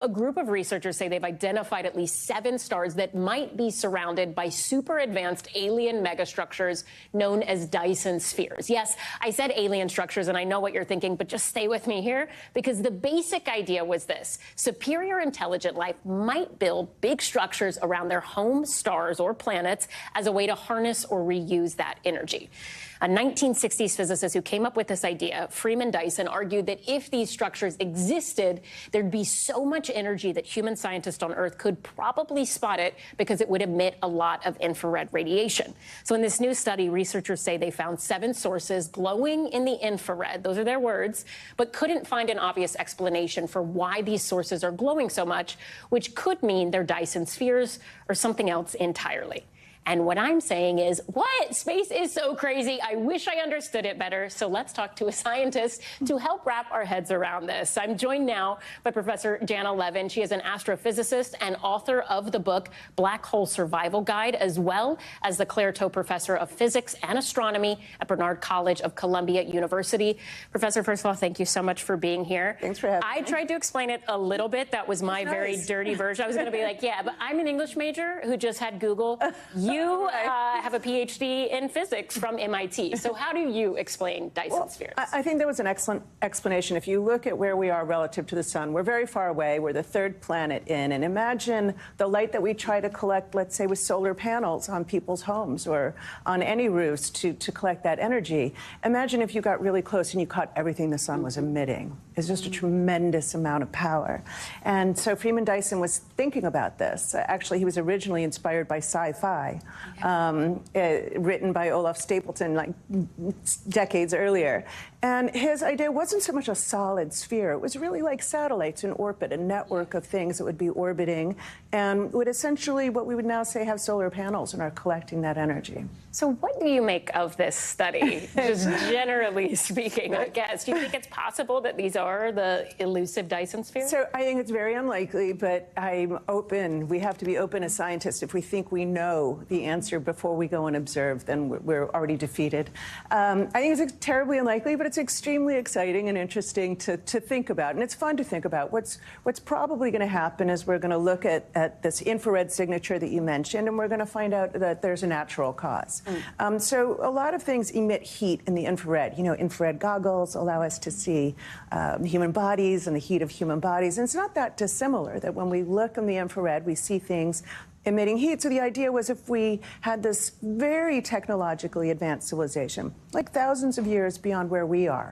A group of researchers say they've identified at least 7 stars that might be surrounded by super advanced alien megastructures known as Dyson spheres. Yes, I said alien structures, and I know what you're thinking, but just stay with me here, because the basic idea was this: superior intelligent life might build big structures around their home stars or planets as a way to harness or reuse that energy. A 1960s physicist who came up with this idea, Freeman Dyson, argued that if these structures existed, there'd be so much energy that human scientists on Earth could probably spot it because it would emit a lot of infrared radiation. So in this new study, researchers say they found 7 sources glowing in the infrared, those are their words, but couldn't find an obvious explanation for why these sources are glowing so much, which could mean they're Dyson spheres or something else entirely. And what I'm saying is, what? Space is so crazy. I wish I understood it better. So let's talk to a scientist to help wrap our heads around this. I'm joined now by Professor Janna Levin. She is an astrophysicist and author of the book Black Hole Survival Guide, as well as the Claire Tow Professor of Physics and Astronomy at Barnard College of Columbia University. Professor, first of all, thank you so much for being here. Thanks for having me. I tried to explain it a little bit. That was my very dirty version. I was going to be like, yeah, but I'm an English major who just had Google. You have a PhD in physics from MIT. So how do you explain Dyson spheres? I think there was an excellent explanation. If you look at where we are relative to the sun, we're very far away. We're the 3rd planet in. And imagine the light that we try to collect, let's say, with solar panels on people's homes or on any roofs to collect that energy. Imagine if you got really close and you caught everything the sun was emitting. It's just a tremendous amount of power. And so Freeman Dyson was thinking about this. Actually, he was originally inspired by sci-fi. Written by Olaf Stapleton like decades earlier. And his idea wasn't so much a solid sphere. It was really like satellites in orbit, a network of things that would be orbiting and would essentially, what we would now say, have solar panels and are collecting that energy. So what do you make of this study, just generally speaking, I guess? Do you think it's possible that these are the elusive Dyson spheres? So I think it's very unlikely, but I'm open. We have to be open as scientists. If we think we know the answer before we go and observe, then we're already defeated. I think it's terribly unlikely, but it's extremely exciting and interesting to think about. And it's fun to think about. What's probably going to happen is we're going to look at this infrared signature that you mentioned, and we're going to find out that there's a natural cause. So a lot of things emit heat in the infrared. You know, infrared goggles allow us to see human bodies and the heat of human bodies. And it's not that dissimilar that when we look in the infrared, we see things emitting heat. So the idea was, if we had this very technologically advanced civilization, like thousands of years beyond where we are,